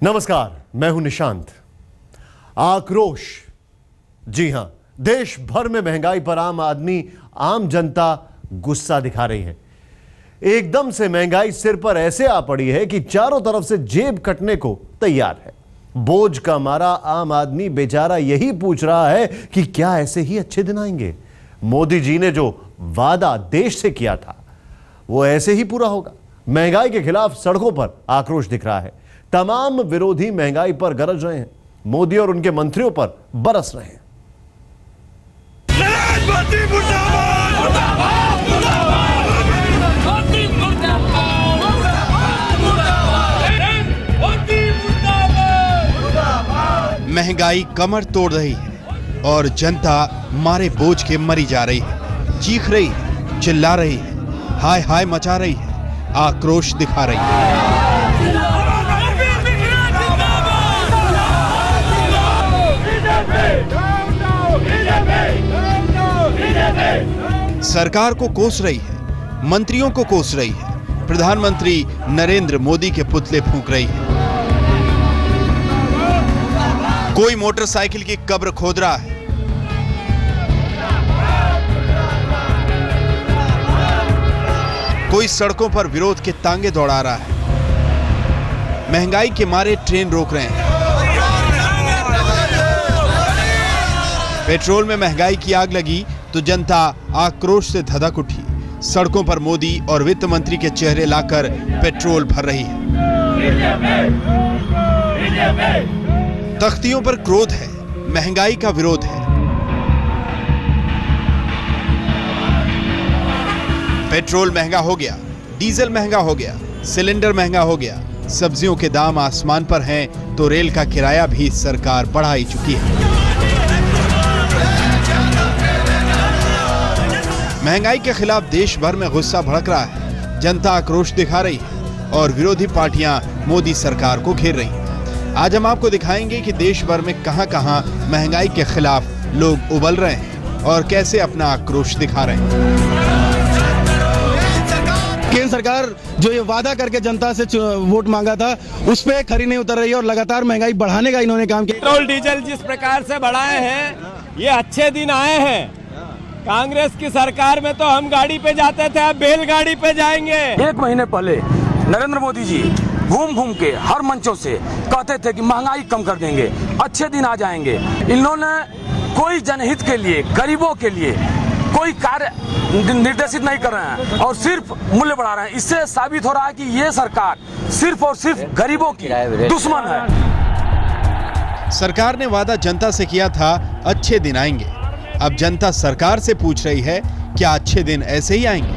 नमस्कार, मैं हूं निशांत। आक्रोश, जी हां, देश भर में महंगाई पर आम जनता गुस्सा दिखा रही है। एकदम से महंगाई सिर पर ऐसे आ पड़ी है कि चारों तरफ से जेब कटने को तैयार है। बोझ का मारा आम आदमी बेचारा यही पूछ रहा है कि क्या ऐसे ही अच्छे दिन आएंगे। मोदी जी ने जो वादा देश से किया था वो ऐसे ही पूरा होगा। महंगाई के खिलाफ सड़कों पर आक्रोश दिख रहा है। तमाम विरोधी महंगाई पर गरज रहे हैं, मोदी और उनके मंत्रियों पर बरस रहे हैं। महंगाई कमर तोड़ रही है और जनता मारे बोझ के मरी जा रही है, चीख रही है, चिल्ला रही है, हाय हाय मचा रही है, आक्रोश दिखा रही है। सरकार को कोस रही है, मंत्रियों को कोस रही है, प्रधानमंत्री नरेंद्र मोदी के पुतले फूंक रही है। कोई मोटरसाइकिल की कब्र खोद रहा है, कोई सड़कों पर विरोध के तांगे दौड़ा रहा है, महंगाई के मारे ट्रेन रोक रहे हैं। पेट्रोल में महंगाई की आग लगी तो जनता आक्रोश से धधक उठी। सड़कों पर मोदी और वित्त मंत्री के चेहरे लाकर पेट्रोल भर रही है। तख्तियों पर क्रोध है, महंगाई का विरोध है। पेट्रोल महंगा हो गया, डीजल महंगा हो गया, सिलेंडर महंगा हो गया, सब्जियों के दाम आसमान पर हैं तो रेल का किराया भी सरकार बढ़ा ही चुकी है। महंगाई के खिलाफ देश भर में गुस्सा भड़क रहा है, जनता आक्रोश दिखा रही है और विरोधी पार्टियां मोदी सरकार को घेर रही हैं। आज हम आपको दिखाएंगे कि देश भर में कहां-कहां महंगाई के खिलाफ लोग उबल रहे हैं और कैसे अपना आक्रोश दिखा रहे हैं। केंद्र सरकार जो ये वादा करके जनता से वोट मांगा था उस पे खरी नहीं उतर रही है और लगातार महंगाई बढ़ाने का इन्होंने काम किया। पेट्रोल डीजल जिस प्रकार से बढ़ाए हैं, ये अच्छे दिन आए हैं। कांग्रेस की सरकार में तो हम गाड़ी पे जाते थे, अब बैलगाड़ी पे जाएंगे। 1 महीने पहले नरेंद्र मोदी जी घूम घूम के हर मंचों से कहते थे कि महंगाई कम कर देंगे, अच्छे दिन आ जाएंगे। इन्होंने कोई जनहित के लिए, गरीबों के लिए कोई कार्य निर्देशित नहीं कर रहे हैं और सिर्फ मूल्य बढ़ा रहे हैं। इससे साबित हो रहा है कि ये सरकार सिर्फ और सिर्फ गरीबों की दुश्मन है। सरकार ने वादा जनता से किया था अच्छे दिन आएंगे। अब जनता सरकार से पूछ रही है क्या अच्छे दिन ऐसे ही आएंगे?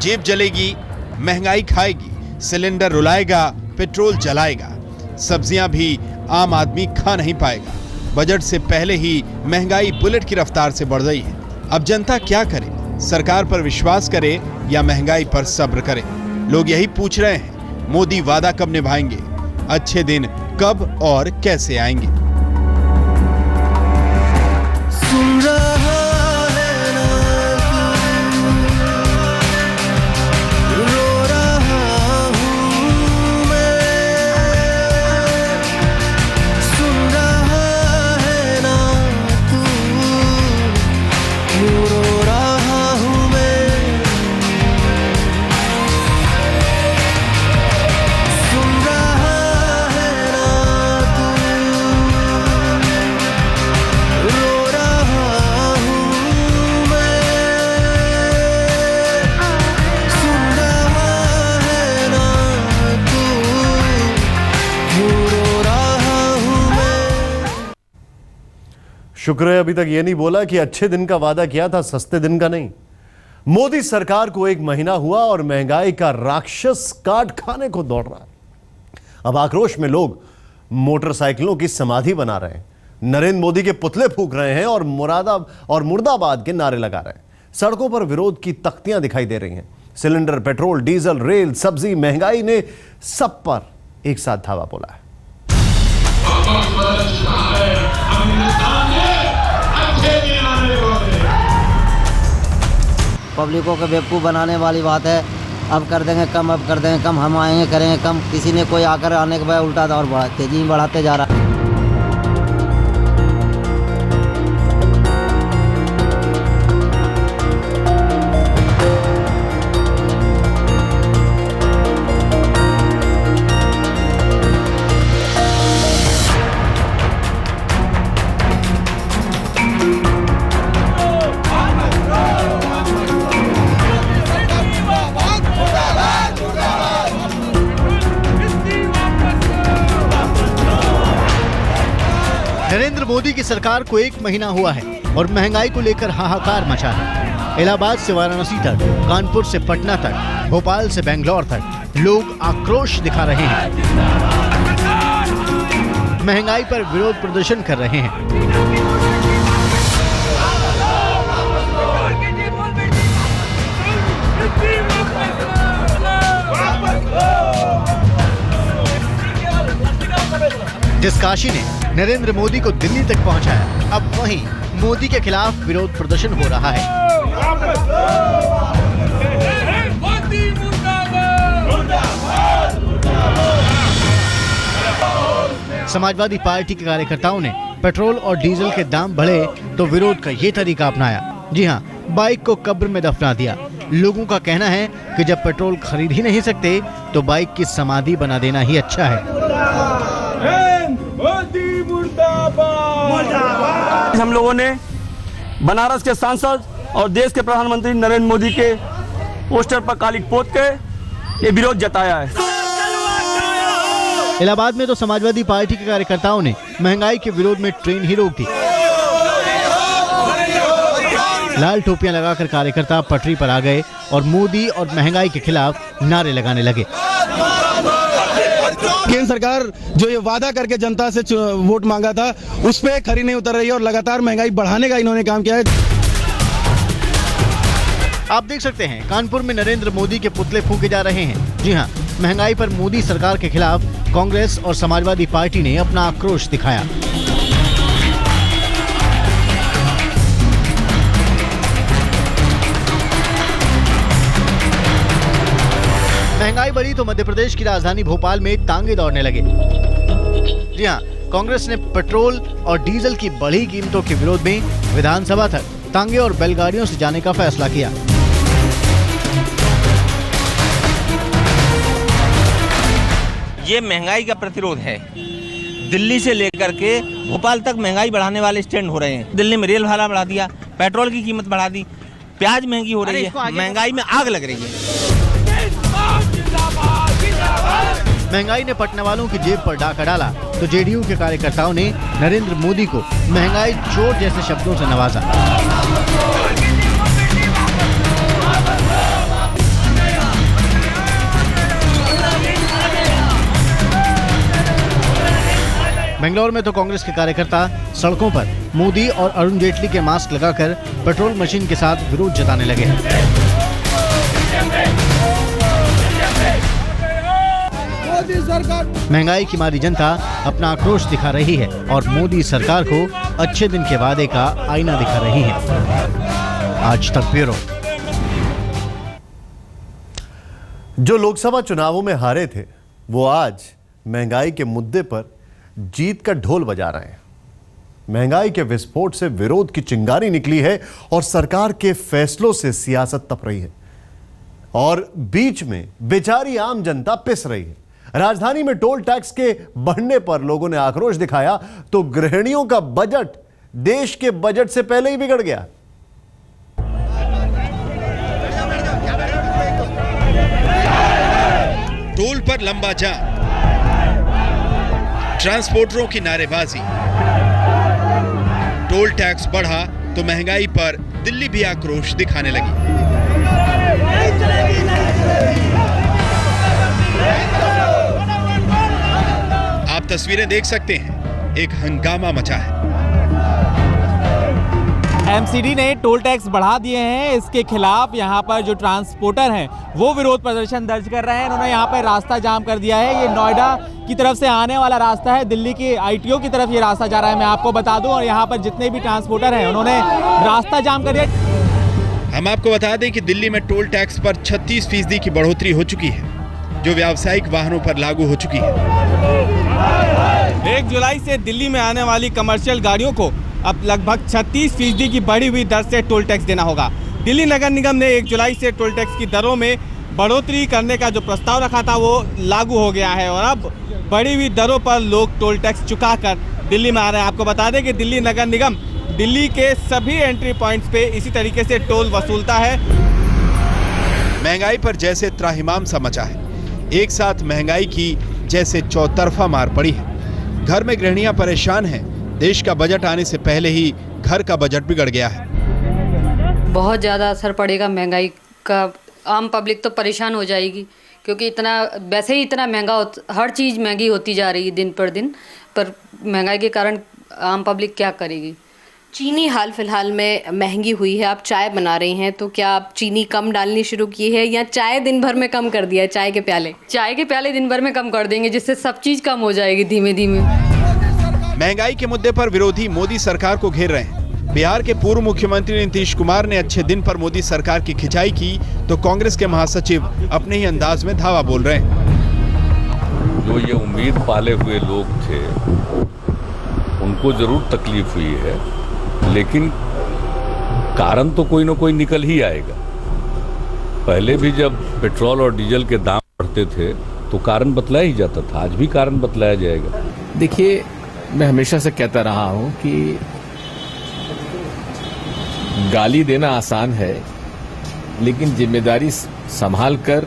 जेब जलेगी, महंगाई खाएगी, सिलेंडर रुलाएगा, पेट्रोल जलाएगा, सब्जियां भी आम आदमी खा नहीं पाएगा। बजट से पहले ही महंगाई बुलेट की रफ्तार से बढ़ रही है। अब जनता क्या करे? सरकार पर विश्वास करे या महंगाई पर सब्र करे? लोग यही पूछ रहे हैं, मोदी वादा कब निभाएंगे? अच्छे दिन कब और कैसे आएंगे? शुक्र है अभी तक ये नहीं बोला कि अच्छे दिन का वादा किया था, सस्ते दिन का नहीं। मोदी सरकार को 1 महीना हुआ और महंगाई का राक्षस काट खाने को दौड़ रहा है। अब आक्रोश में लोग मोटरसाइकिलों की समाधि बना रहे हैं, नरेंद्र मोदी के पुतले फूंक रहे हैं और मुर्दाबाद के नारे लगा रहे हैं। सड़कों पर विरोध की तख्तियां दिखाई दे रही हैं। सिलेंडर, पेट्रोल, डीजल, रेल, सब्जी, महंगाई ने सब पर एक साथ धावा बोला है। पब्लिकों को बेवकूफ़ बनाने वाली बात है। अब कर देंगे कम, अब कर देंगे कम, हम आएंगे करेंगे कम। किसी ने कोई आकर आने के बाद उल्टा और बढ़ा तेजी में बढ़ाते जा रहा है। नरेंद्र मोदी की सरकार को 1 महीना हुआ है और महंगाई को लेकर हाहाकार मचा है। इलाहाबाद से वाराणसी तक, कानपुर से पटना तक, भोपाल से बेंगलोर तक लोग आक्रोश दिखा रहे हैं, महंगाई पर विरोध प्रदर्शन कर रहे हैं। जिस काशी ने नरेंद्र मोदी को दिल्ली तक पहुंचाया, अब वहीं मोदी के खिलाफ विरोध प्रदर्शन हो रहा है। समाजवादी पार्टी के कार्यकर्ताओं ने पेट्रोल और डीजल के दाम बढ़े तो विरोध का ये तरीका अपनाया। जी हां, बाइक को कब्र में दफना दिया। लोगों का कहना है कि जब पेट्रोल खरीद ही नहीं सकते तो बाइक की समाधि बना देना ही अच्छा है। हम लोगों ने बनारस के सांसद और देश के प्रधानमंत्री नरेंद्र मोदी के पोस्टर पर कालिक पोत के ये विरोध जताया है। इलाहाबाद में तो समाजवादी पार्टी के कार्यकर्ताओं ने महंगाई के विरोध में ट्रेन ही रोक दी। लाल टोपियां लगाकर कार्यकर्ता पटरी पर आ गए और मोदी और महंगाई के खिलाफ नारे लगाने लगे। केंद्र सरकार जो ये वादा करके जनता से वोट मांगा था, उस पे खरी नहीं उतर रही है और लगातार महंगाई बढ़ाने का इन्होंने काम किया है। आप देख सकते हैं कानपुर में नरेंद्र मोदी के पुतले फूंके जा रहे हैं। जी हां, महंगाई पर मोदी सरकार के खिलाफ कांग्रेस और समाजवादी पार्टी ने अपना आक्रोश दिखाया। महंगाई बढ़ी तो मध्य प्रदेश की राजधानी भोपाल में तांगे दौड़ने लगे। जी हां, कांग्रेस ने पेट्रोल और डीजल की बढ़ी कीमतों के विरोध में विधानसभा तक तांगे और बैलगाड़ियों से जाने का फैसला किया। ये महंगाई का प्रतिरोध है। दिल्ली से लेकर के भोपाल तक महंगाई बढ़ाने वाले स्टैंड हो रहे हैं। दिल्ली में रेल भाड़ा बढ़ा दिया, पेट्रोल की कीमत बढ़ा दी, प्याज महंगी हो रही है, महंगाई में आग लग रही है। महंगाई ने पटने वालों की जेब पर डाका डाला तो जेडीयू के कार्यकर्ताओं ने नरेंद्र मोदी को महंगाई चोर जैसे शब्दों से नवाजा। बेंगलोर में तो कांग्रेस के कार्यकर्ता सड़कों पर मोदी और अरुण जेटली के मास्क लगाकर पेट्रोल मशीन के साथ विरोध जताने लगे। महंगाई की मारी जनता अपना आक्रोश दिखा रही है और मोदी सरकार को अच्छे दिन के वादे का आईना दिखा रही है। आज तक ब्यूरो। जो लोकसभा चुनावों में हारे थे वो आज महंगाई के मुद्दे पर जीत का ढोल बजा रहे हैं। महंगाई के विस्फोट से विरोध की चिंगारी निकली है और सरकार के फैसलों से सियासत तप रही है और बीच में बेचारी आम जनता पिस रही है। राजधानी में टोल टैक्स के बढ़ने पर लोगों ने आक्रोश दिखाया तो गृहिणियों का बजट देश के बजट से पहले ही बिगड़ गया। टोल पर लंबा जाम, ट्रांसपोर्टरों की नारेबाजी, टोल टैक्स बढ़ा तो महंगाई पर दिल्ली भी आक्रोश दिखाने लगी। आप तस्वीरें देख सकते हैं, एक हंगामा मचा है। एमसीडी ने टोल टैक्स बढ़ा दिए हैं, इसके खिलाफ यहाँ पर जो ट्रांसपोर्टर हैं वो विरोध प्रदर्शन दर्ज कर रहे हैं। इन्होंने यहाँ पर रास्ता जाम कर दिया है। ये नोएडा की तरफ से आने वाला रास्ता है, दिल्ली की आईटीओ की तरफ ये रास्ता जा रहा है, मैं आपको बता दूं। और यहाँ पर जितने भी ट्रांसपोर्टर हैं उन्होंने रास्ता जाम कर दिया। हम आपको बता दें कि दिल्ली में टोल टैक्स पर 36% की बढ़ोतरी हो चुकी है, जो व्यावसायिक वाहनों पर लागू हो चुकी है। 1 जुलाई से दिल्ली में आने वाली कमर्शियल गाड़ियों को अब लगभग 36% की बढ़ी हुई दर से टोल टैक्स देना होगा। दिल्ली नगर निगम ने 1 जुलाई से टोल टैक्स की दरों में बढ़ोतरी करने का जो प्रस्ताव रखा था वो लागू हो गया है और अब बढ़ी हुई दरों पर लोग टोल टैक्स चुकाकर दिल्ली में आ रहे हैं। आपको बता दें कि दिल्ली नगर निगम दिल्ली के सभी एंट्री पॉइंट्स पे इसी तरीके से टोल वसूलता है। महंगाई पर जैसे त्राहिमाम सा मचा है, एक साथ महंगाई की जैसे चौतरफा मार पड़ी है। घर में गृहिणियां परेशान हैं। देश का बजट आने से पहले ही घर का बजट बिगड़ गया है। बहुत ज़्यादा असर पड़ेगा महंगाई का। आम पब्लिक तो परेशान हो जाएगी क्योंकि इतना वैसे ही इतना महंगा हर चीज़ महंगी होती जा रही है दिन पर दिन, पर महंगाई के कारण आम पब्लिक क्या करेगी। चीनी हाल फिलहाल में महंगी हुई है। आप चाय बना रही हैं तो क्या आप चीनी कम डालनी शुरू की है या चाय दिन भर में कम कर दिया है? चाय के प्याले दिन भर में कम कर देंगे जिससे सब चीज़ कम हो जाएगी धीमे धीमे। महंगाई के मुद्दे पर विरोधी मोदी सरकार को घेर रहे हैं। बिहार के पूर्व मुख्यमंत्री नीतीश कुमार ने अच्छे दिन पर मोदी सरकार की खिंचाई की तो कांग्रेस के महासचिव अपने ही अंदाज में धावा बोल रहे हैं। जो ये उम्मीद पाले हुए लोग थे उनको जरूर तकलीफ हुई है, लेकिन कारण तो कोई ना कोई निकल ही आएगा। पहले भी जब पेट्रोल और डीजल के दाम बढ़ते थे तो कारण बतलाया ही जाता था, आज भी कारण बतलाया जाएगा। देखिए, मैं हमेशा से कहता रहा हूं कि गाली देना आसान है, लेकिन जिम्मेदारी संभाल कर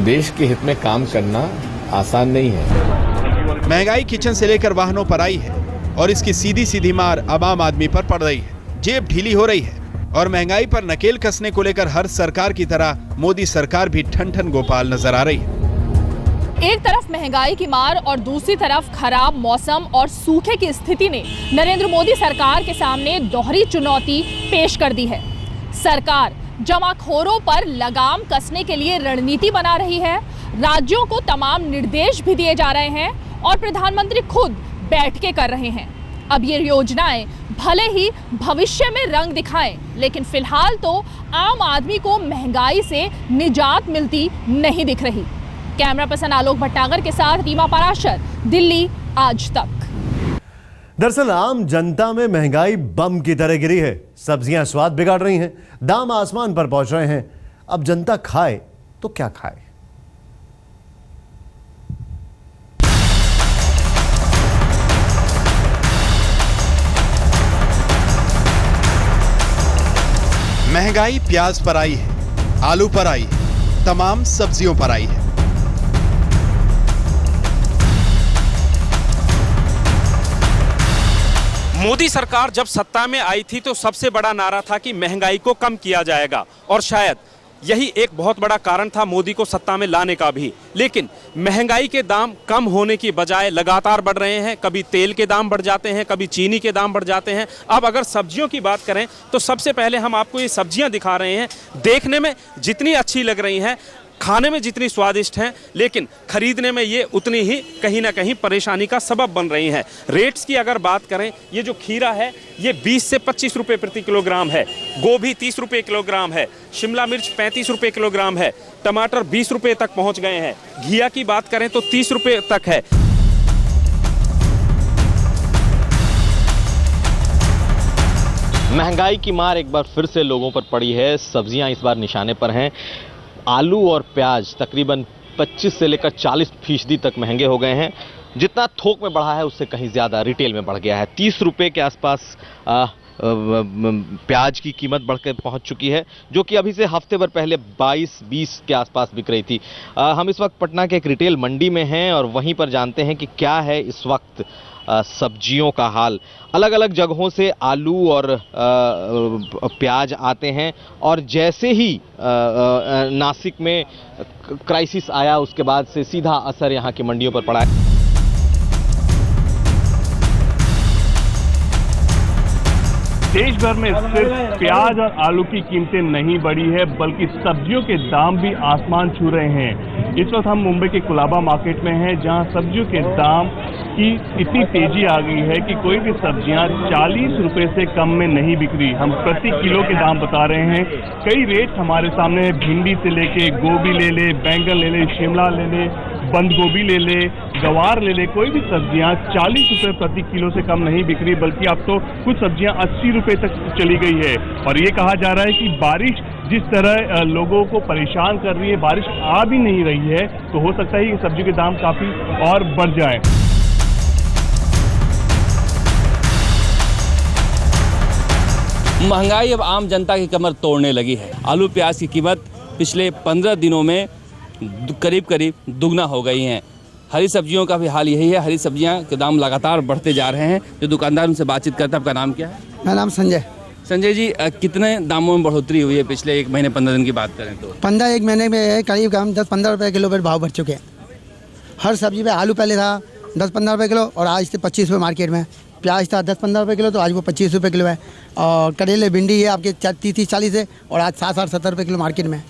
देश के हित में काम करना आसान नहीं है। महंगाई किचन से लेकर वाहनों पर आई है और इसकी सीधी सीधी मार अब आम आदमी पर पड़ रही है। जेब ढीली हो रही है और महंगाई पर नकेल कसने को लेकर हर सरकार की तरह मोदी सरकार भी ठन ठन गोपाल नजर आ रही है। एक तरफ महंगाई की मार और दूसरी तरफ खराब मौसम और सूखे की स्थिति ने नरेंद्र मोदी सरकार के सामने दोहरी चुनौती पेश कर दी है। सरकार जमाखोरों पर लगाम कसने के लिए रणनीति बना रही है, राज्यों को तमाम निर्देश भी दिए जा रहे हैं और प्रधानमंत्री खुद बैठकें कर रहे हैं। अब ये योजनाएं भले ही भविष्य में रंग दिखाएं, लेकिन फिलहाल तो आम आदमी को महंगाई से निजात मिलती नहीं दिख रही। कैमरा पर्सन आलोक भट्टागर के साथ रीमा पराशर, दिल्ली आज तक। दरअसल आम जनता में महंगाई बम की तरह गिरी है। सब्जियां स्वाद बिगाड़ रही हैं, दाम आसमान पर पहुंच रहे हैं। अब जनता खाए तो क्या खाए। महंगाई प्याज पर आई है, आलू पर आई है, तमाम सब्जियों पर आई है। मोदी सरकार जब सत्ता में आई थी तो सबसे बड़ा नारा था कि महंगाई को कम किया जाएगा और शायद यही एक बहुत बड़ा कारण था मोदी को सत्ता में लाने का भी। लेकिन महंगाई के दाम कम होने की बजाय लगातार बढ़ रहे हैं। कभी तेल के दाम बढ़ जाते हैं, कभी चीनी के दाम बढ़ जाते हैं। अब अगर सब्जियों की बात करें तो सबसे पहले हम आपको ये सब्जियां दिखा रहे हैं। देखने में जितनी अच्छी लग रही हैं, खाने में जितनी स्वादिष्ट हैं, लेकिन खरीदने में ये उतनी ही कहीं ना कहीं परेशानी का सबब बन रही हैं। रेट्स की अगर बात करें, ये जो खीरा है ये 20 से 25 रुपए प्रति किलोग्राम है, गोभी 30 रुपए किलोग्राम है, शिमला मिर्च 35 रुपए किलोग्राम है, टमाटर 20 रुपए तक पहुंच गए हैं। घिया की बात करें तो 30 रुपए तक है। महंगाई की मार एक बार फिर से लोगों पर पड़ी है। सब्जियां इस बार निशाने पर हैं। आलू और प्याज तकरीबन 25 से लेकर 40% तक महंगे हो गए हैं। जितना थोक में बढ़ा है उससे कहीं ज़्यादा रिटेल में बढ़ गया है। 30 रुपये के आसपास प्याज की कीमत बढ़कर पहुंच चुकी है, जो कि अभी से हफ्ते भर पहले 22-20 के आसपास बिक रही थी। हम इस वक्त पटना के एक रिटेल मंडी में हैं और वहीं पर जानते हैं कि क्या है इस वक्त सब्जियों का हाल। अलग अलग जगहों से आलू और प्याज आते हैं और जैसे ही नासिक में क्राइसिस आया उसके बाद से सीधा असर यहाँ की मंडियों पर पड़ा है। देश भर में सिर्फ प्याज और आलू की कीमतें नहीं बढ़ी है, बल्कि सब्जियों के दाम भी आसमान छू रहे हैं। इस वक्त हम मुंबई के कुलाबा मार्केट में हैं, जहां सब्जियों के दाम कि इतनी तेजी आ गई है कि कोई भी सब्जियां 40 रुपए से कम में नहीं बिक रही। हम प्रति किलो के दाम बता रहे हैं। कई रेट हमारे सामने है, भिंडी से लेके गोभी ले ले, बैंगन ले ले, शिमला ले ले, बंद गोभी ले ले, गवार ले ले, कोई भी सब्जियां 40 रुपए प्रति किलो से कम नहीं बिक रही, बल्कि अब तो कुछ सब्जियां 80 रुपए तक चली गई है। और ये कहा जा रहा है कि बारिश जिस तरह लोगों को परेशान कर रही है, बारिश आ भी नहीं रही है, तो हो सकता है कि सब्जी के दाम काफी और बढ़ जाएं। महंगाई अब आम जनता की कमर तोड़ने लगी है। आलू प्याज की कीमत पिछले 15 दिनों में करीब दुगना हो गई हैं। हरी सब्जियों का भी हाल यही है। हरी सब्जियां के दाम लगातार बढ़ते जा रहे हैं। जो दुकानदार उनसे बातचीत करता है, आपका नाम क्या है? मेरा नाम संजय। संजय जी, कितने दामों में बढ़ोतरी हुई है पिछले 1 महीने 15 दिन की बात करें तो? 15 महीने में करीब कम 10-15 रुपये किलो पर भाव बढ़ चुके हैं। हर सब्जी पे आलू पहले था 10-15 रुपये किलो और आज से 25 रुपये मार्केट में। प्याज था 10-15 रुपये किलो तो आज वो 25 रुपये किलो है। और करेले भिंडी है आपके 30-40 है और आज 60-70 रुपये किलो मार्केट में।